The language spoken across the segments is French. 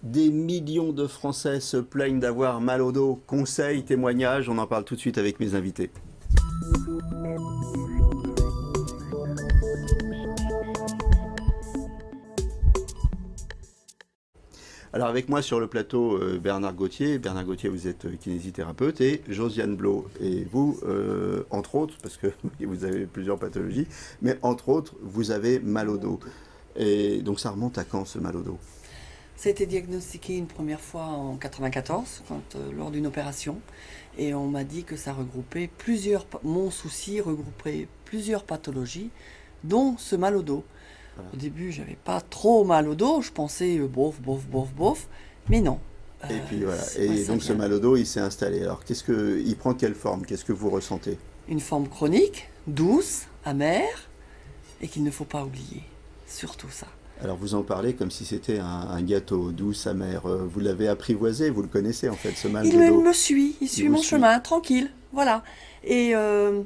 Des millions de Français se plaignent d'avoir mal au dos. Conseils, témoignages, on en parle tout de suite avec mes invités. Alors avec moi sur le plateau, Bernard Gauthier. Bernard Gauthier, vous êtes kinésithérapeute, et Josiane Blot. Et vous, entre autres, parce que vous avez plusieurs pathologies, mais entre autres, vous avez mal au dos. Et donc ça remonte à quand, ce mal au dos? Ça a été diagnostiqué une première fois en 94, lors d'une opération. Et on m'a dit que ça regroupait mon souci regroupait plusieurs pathologies, dont ce mal au dos. Voilà. Au début, j'avais pas trop mal au dos, je pensais bof, bof, bof, bof, mais non. Et puis voilà. Et donc ce mal au dos, il s'est installé. Alors il prend quelle forme? Qu'est-ce que vous ressentez? Une forme chronique, douce, amère, et qu'il ne faut pas oublier. Surtout ça. Alors vous en parlez comme si c'était un gâteau, douce, amer. Vous l'avez apprivoisé, vous le connaissez en fait, ce mal de dos. Il me suit, il suit mon chemin, tranquille, voilà. Et un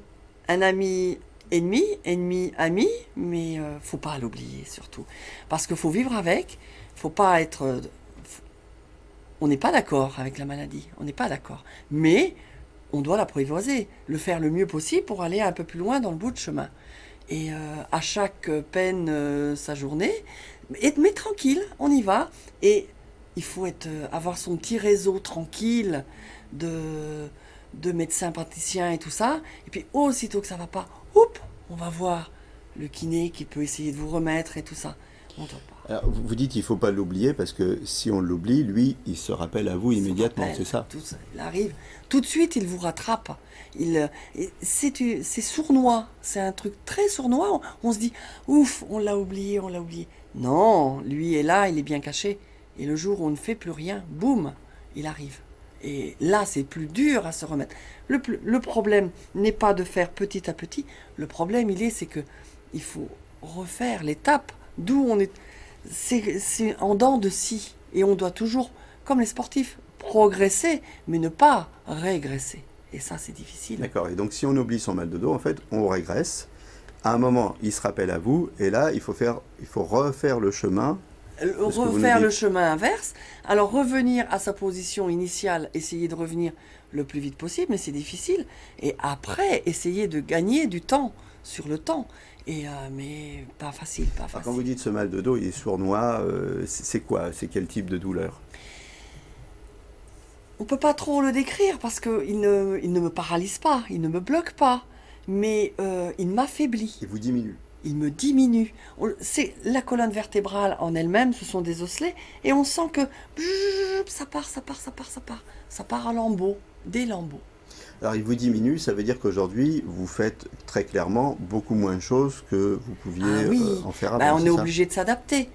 ami, ennemi, ami, mais faut pas l'oublier surtout. Parce qu'il faut vivre avec, faut pas être... On n'est pas d'accord avec la maladie, on n'est pas d'accord. Mais on doit l'apprivoiser, le faire le mieux possible pour aller un peu plus loin dans le bout de chemin. Et à chaque peine sa journée, mais tranquille, on y va. Et il faut avoir son petit réseau tranquille de médecins praticiens et tout ça. Et puis aussitôt que ça va pas, on va voir le kiné qui peut essayer de vous remettre et tout ça. On doit pas. Alors, vous dites qu'il ne faut pas l'oublier parce que si on l'oublie, lui, il se rappelle à vous immédiatement, c'est ça? Tout ça? Il arrive. Tout de suite, il vous rattrape. C'est sournois. C'est un truc très sournois. On se dit, ouf, on l'a oublié, on l'a oublié. Non, lui est là, il est bien caché. Et le jour où on ne fait plus rien, boum, il arrive. Et là, c'est plus dur à se remettre. Le problème n'est pas de faire petit à petit. Le problème, c'est que il faut refaire l'étape d'où on est. C'est en dents de scie. Et on doit toujours, comme les sportifs, progresser, mais ne pas régresser. Et ça, c'est difficile. D'accord. Et donc, si on oublie son mal de dos, en fait, on régresse. À un moment, il se rappelle à vous. Et là, il faut refaire le chemin. Refaire le chemin inverse. Alors, revenir à sa position initiale, essayer de revenir le plus vite possible, mais c'est difficile. Et après, essayer de gagner du temps sur le temps. Mais pas facile, pas facile. Alors, quand vous dites ce mal de dos, il est sournois, c'est quoi? C'est quel type de douleur? On ne peut pas trop le décrire parce qu'il ne me paralyse pas, il ne me bloque pas, mais il m'affaiblit. Il vous diminue? Il me diminue. C'est la colonne vertébrale en elle-même, ce sont des osselets, et on sent que ça part. Ça part à lambeaux, des lambeaux. Alors il vous diminue, ça veut dire qu'aujourd'hui, vous faites très clairement beaucoup moins de choses que vous pouviez en faire avant. On est obligé de s'adapter.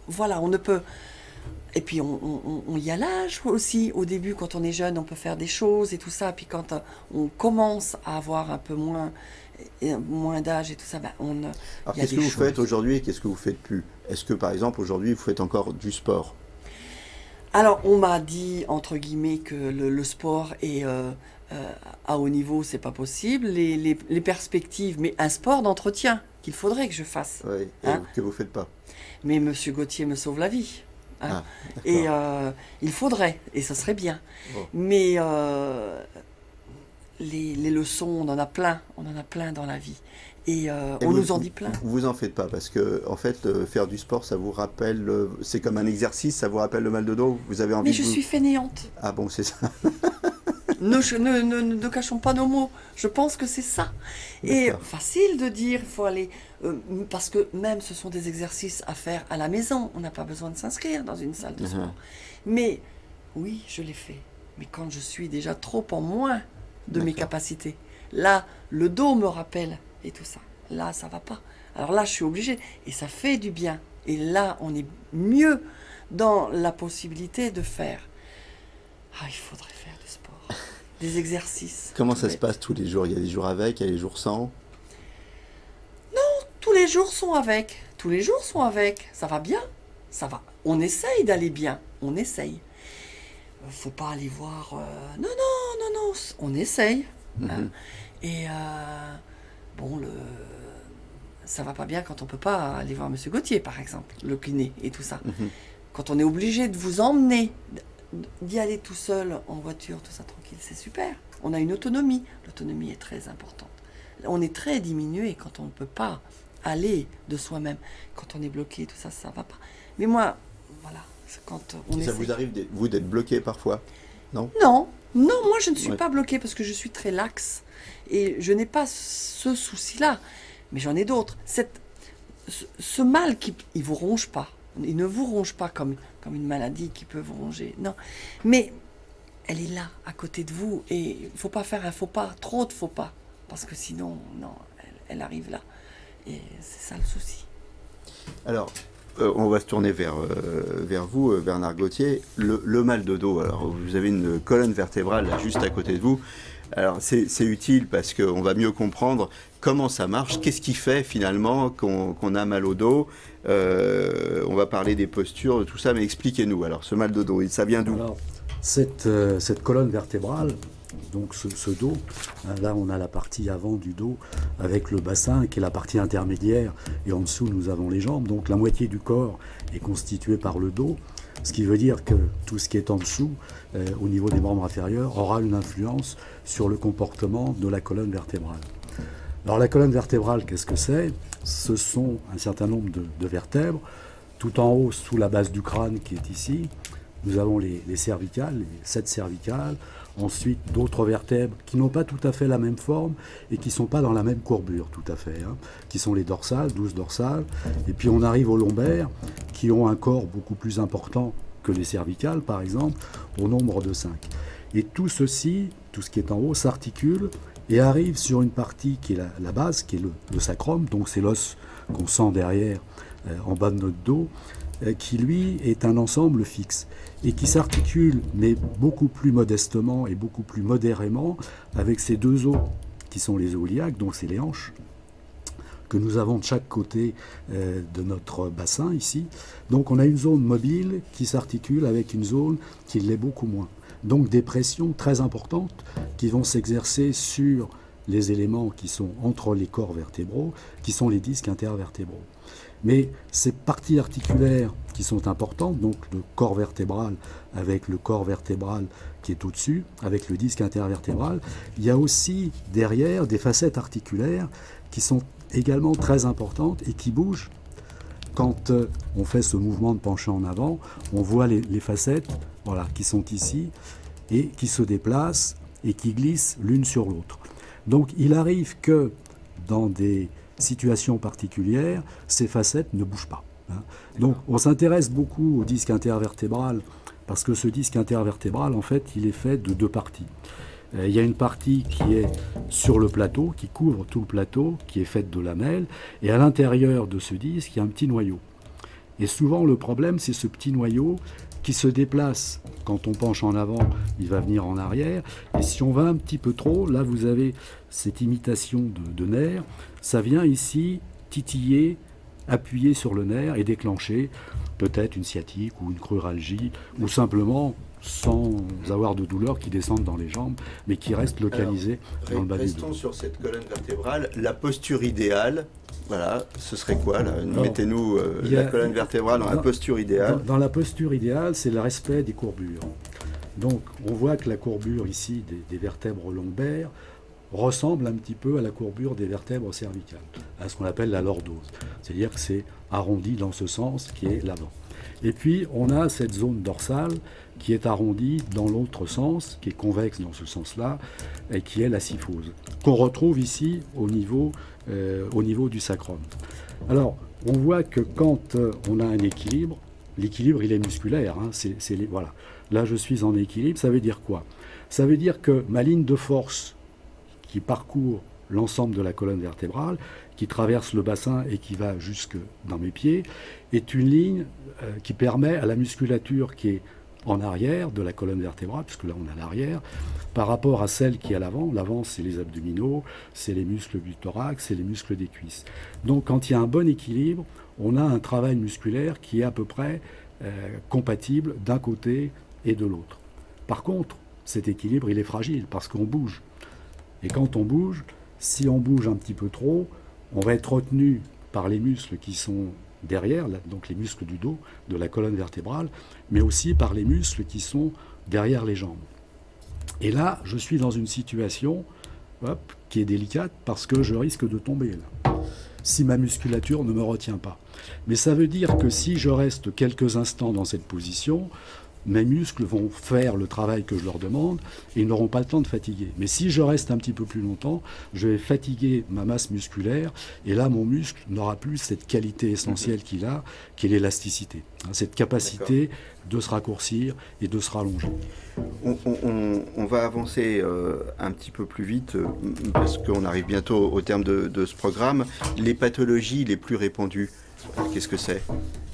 Voilà, on ne peut... Et puis on y a l'âge aussi. Au début, quand on est jeune, on peut faire des choses et tout ça. Puis quand on commence à avoir un peu moins d'âge et tout ça, Alors qu'est-ce que vous faites aujourd'hui et qu'est-ce que vous faites plus? Est-ce que par exemple aujourd'hui, vous faites encore du sport? Alors, on m'a dit, entre guillemets, que le sport est à haut niveau, c'est pas possible. Les perspectives, mais un sport d'entretien qu'il faudrait que je fasse. Oui, que vous faites pas. Mais M. Gauthier me sauve la vie. Hein. Et il faudrait, et ça serait bien. Bon. Mais les leçons, on en a plein dans la vie. Et on nous en dit plein. Vous en faites pas, parce que en fait, faire du sport, ça vous rappelle, c'est comme un exercice, ça vous rappelle le mal de dos. Vous avez envie. Mais je suis fainéante. Ah bon, c'est ça. Ne cachons pas nos mots. Je pense que c'est ça. Et facile de dire, il faut aller... parce que même ce sont des exercices à faire à la maison. On n'a pas besoin de s'inscrire dans une salle de sport. Mais oui, je l'ai fait. Mais quand je suis déjà trop en moins de mes capacités, là, le dos me rappelle et tout ça. Là, ça va pas. Alors là, je suis obligée. Et ça fait du bien. Et là, on est mieux dans la possibilité de faire. Ah, il faudrait faire du sport. Des exercices. Comment ça se passe tous les jours? Il y a des jours avec, il y a des jours sans? Non, tous les jours sont avec. Tous les jours sont avec. Ça va bien. Ça va. On essaye d'aller bien. On essaye. Faut pas aller voir... Non. On essaye. Hein. Et bon, ça va pas bien quand on peut pas aller voir M. Gauthier, par exemple. Le kiné et tout ça. quand on est obligé de vous emmener, d'y aller tout seul en voiture, tout ça tranquille, c'est super. On a une autonomie. L'autonomie est très importante. On est très diminué quand on ne peut pas aller de soi-même. Quand on est bloqué, tout ça, ça va pas. Mais moi, voilà, quand on ça vous arrive, vous, d'être bloqué parfois? Non? Non, non, moi je ne suis pas bloquée parce que je suis très laxe. Et je n'ai pas ce souci-là. Mais j'en ai d'autres. Ce mal, il ne vous ronge pas. Il ne vous ronge pas comme une maladie qui peut vous ronger. Non. Mais elle est là, à côté de vous. Et il ne faut pas faire un faux pas, trop de faux pas. Parce que sinon, non, elle arrive là. Et c'est ça le souci. Alors, on va se tourner vers vous, Bernard Gauthier. Le mal de dos, alors vous avez une colonne vertébrale là, juste à côté de vous. Alors c'est utile parce qu'on va mieux comprendre comment ça marche, qu'est-ce qui fait finalement qu'on a mal au dos. On va parler des postures, de tout ça, mais expliquez-nous. Alors ce mal de dos, ça vient d'où? Alors, cette colonne vertébrale, donc ce dos, là on a la partie avant du dos avec le bassin qui est la partie intermédiaire, et en dessous nous avons les jambes, donc la moitié du corps est constituée par le dos, ce qui veut dire que tout ce qui est en dessous, au niveau des membres inférieurs, aura une influence sur le comportement de la colonne vertébrale. Alors la colonne vertébrale, qu'est-ce que c'est? Ce sont un certain nombre de vertèbres. Tout en haut, sous la base du crâne qui est ici, nous avons les cervicales, les 7 cervicales. Ensuite, d'autres vertèbres qui n'ont pas tout à fait la même forme et qui ne sont pas dans la même courbure tout à fait, hein, qui sont les dorsales, 12 dorsales. Et puis on arrive aux lombaires qui ont un corps beaucoup plus important que les cervicales, par exemple, au nombre de 5. Et tout ceci, tout ce qui est en haut, s'articule et arrive sur une partie qui est la base, qui est le sacrum, donc c'est l'os qu'on sent derrière, en bas de notre dos, qui lui est un ensemble fixe et qui s'articule, mais beaucoup plus modestement et beaucoup plus modérément, avec ces 2 os qui sont les os iliaques, donc c'est les hanches, que nous avons de chaque côté de notre bassin ici. Donc on a une zone mobile qui s'articule avec une zone qui l'est beaucoup moins. Donc des pressions très importantes qui vont s'exercer sur les éléments qui sont entre les corps vertébraux, qui sont les disques intervertébraux. Mais ces parties articulaires qui sont importantes, donc le corps vertébral avec le corps vertébral qui est au-dessus, avec le disque intervertébral, il y a aussi derrière des facettes articulaires qui sont également très importantes et qui bougent. Quand on fait ce mouvement de pencher en avant, on voit les facettes, voilà, qui sont ici et qui se déplacent et qui glissent l'une sur l'autre. Donc il arrive que dans des situations particulières, ces facettes ne bougent pas. Hein. Donc on s'intéresse beaucoup au disque intervertébral parce que ce disque intervertébral, en fait, il est fait de 2 parties. Il y a une partie qui est sur le plateau, qui couvre tout le plateau, qui est faite de lamelles, et à l'intérieur de ce disque, il y a un petit noyau. Et souvent, le problème, c'est ce petit noyau qui se déplace. Quand on penche en avant, il va venir en arrière. Et si on va un petit peu trop, là, vous avez cette imitation de nerf. Ça vient ici titiller, appuyer sur le nerf et déclencher peut-être une sciatique ou une cruralgie, ou simplement sans avoir de douleur qui descendent dans les jambes, mais qui restent localisées dans le bas du dos. Restons sur cette colonne vertébrale. La posture idéale, voilà, ce serait quoi là? Mettez-nous la colonne vertébrale dans la posture idéale. Dans la posture idéale, c'est le respect des courbures. Donc, on voit que la courbure ici des vertèbres lombaires ressemble un petit peu à la courbure des vertèbres cervicales, à ce qu'on appelle la lordose. C'est-à-dire que c'est arrondi dans ce sens qui est l'avant. Et puis, on a cette zone dorsale qui est arrondie dans l'autre sens, qui est convexe dans ce sens-là, et qui est la syphose, qu'on retrouve ici au niveau du sacrum. Alors, on voit que quand on a un équilibre, l'équilibre, il est musculaire. Hein, voilà. Là, je suis en équilibre, ça veut dire quoi? Ça veut dire que ma ligne de force qui parcourt l'ensemble de la colonne vertébrale, qui traverse le bassin et qui va jusque dans mes pieds, est une ligne qui permet à la musculature qui est en arrière de la colonne vertébrale, puisque là on a l'arrière, par rapport à celle qui est à l'avant. L'avant, c'est les abdominaux, c'est les muscles du thorax, c'est les muscles des cuisses. Donc quand il y a un bon équilibre, on a un travail musculaire qui est à peu près compatible d'un côté et de l'autre. Par contre, cet équilibre, il est fragile parce qu'on bouge. Et quand on bouge, si on bouge un petit peu trop, on va être retenu par les muscles qui sont derrière, donc les muscles du dos, de la colonne vertébrale, mais aussi par les muscles qui sont derrière les jambes. Et là, je suis dans une situation qui est délicate parce que je risque de tomber là, si ma musculature ne me retient pas. Mais ça veut dire que si je reste quelques instants dans cette position, mes muscles vont faire le travail que je leur demande et ils n'auront pas le temps de fatiguer. Mais si je reste un petit peu plus longtemps, je vais fatiguer ma masse musculaire et là, mon muscle n'aura plus cette qualité essentielle qu'il a, qui est l'élasticité. Cette capacité de se raccourcir et de se rallonger. On va avancer un petit peu plus vite parce qu'on arrive bientôt au terme de ce programme. Les pathologies les plus répandues, qu'est-ce que c'est ?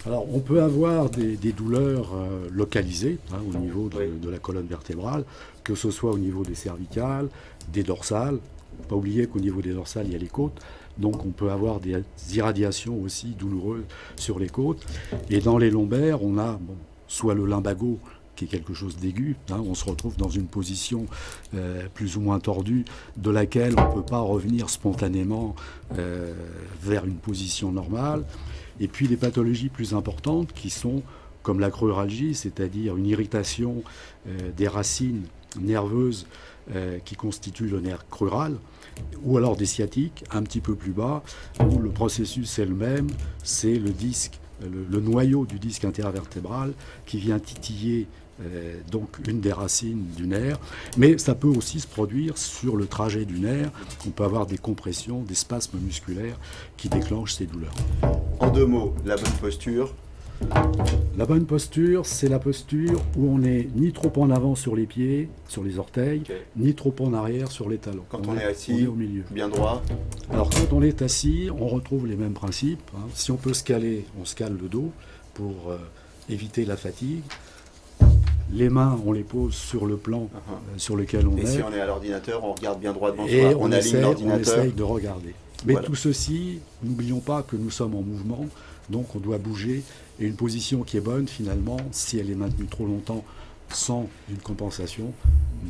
Alors, on peut avoir des douleurs localisées au niveau de la colonne vertébrale, que ce soit au niveau des cervicales, des dorsales. Pas oublier qu'au niveau des dorsales, il y a les côtes. Donc, on peut avoir des irradiations aussi douloureuses sur les côtes. Et dans les lombaires, on a soit le lumbago, qui est quelque chose d'aigu. On se retrouve dans une position plus ou moins tordue, de laquelle on ne peut pas revenir spontanément vers une position normale. Et puis les pathologies plus importantes qui sont comme la cruralgie, c'est-à-dire une irritation des racines nerveuses qui constituent le nerf crural, ou alors des sciatiques un petit peu plus bas, où le processus est le même, c'est le disque, le noyau du disque intervertébral qui vient titiller donc une des racines du nerf, mais ça peut aussi se produire sur le trajet du nerf. On peut avoir des compressions, des spasmes musculaires qui déclenchent ces douleurs. En 2 mots, la bonne posture. La bonne posture, c'est la posture où on n'est ni trop en avant sur les pieds, sur les orteils, ni trop en arrière sur les talons. Quand on est assis, on est au milieu. Bien droit. Alors quand on est assis, on retrouve les mêmes principes. Si on peut se caler, on se cale le dos pour éviter la fatigue. Les mains, on les pose sur le plan sur lequel on est. Et si on est à l'ordinateur, on regarde bien droit devant et soi, on aligne l'ordinateur. On essaye de regarder. Mais tout ceci, n'oublions pas que nous sommes en mouvement, donc on doit bouger. Et une position qui est bonne, finalement, si elle est maintenue trop longtemps sans une compensation,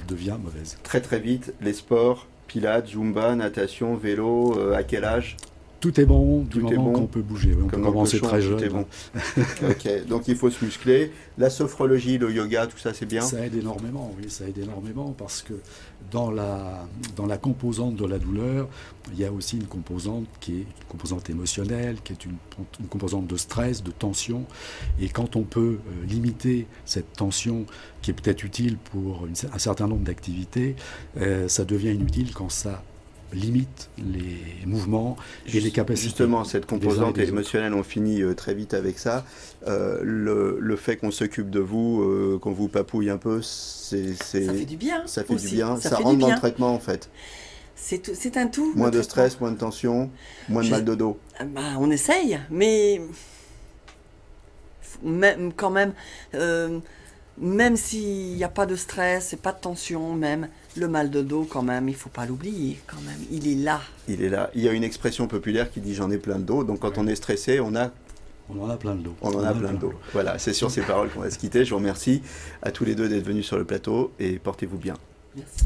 devient mauvaise. Très très vite, les sports, pilates, zumba, natation, vélo, à quel âge ? Tout est bon du moment qu'on peut bouger. On peut commencer très jeune. Tout est bon. Ok, donc il faut se muscler. La sophrologie, le yoga, tout ça, c'est bien ? Ça aide énormément, oui, ça aide énormément parce que dans la composante de la douleur, il y a aussi une composante qui est une composante émotionnelle, qui est une composante de stress, de tension. Et quand on peut limiter cette tension qui est peut-être utile pour un certain nombre d'activités, ça devient inutile quand ça limite les mouvements et les capacités. Justement, cette composante émotionnelle, on finit très vite avec ça. Le fait qu'on s'occupe de vous, qu'on vous papouille un peu, ça fait du bien. Ça fait aussi. du bien. Ça rentre dans le traitement, en fait. C'est un tout. Moins de stress, moins de tension, moins de mal de dos. On essaye, mais quand même, même s'il n'y a pas de stress et pas de tension, même le mal de dos, quand même, il ne faut pas l'oublier, quand même. Il est là. Il est là. Il y a une expression populaire qui dit « j'en ai plein de dos ». Donc quand on est stressé, on en a plein de dos. On en a plein de dos. Voilà, c'est sur ces paroles qu'on va se quitter. Je vous remercie à tous les deux d'être venus sur le plateau et portez-vous bien. Merci.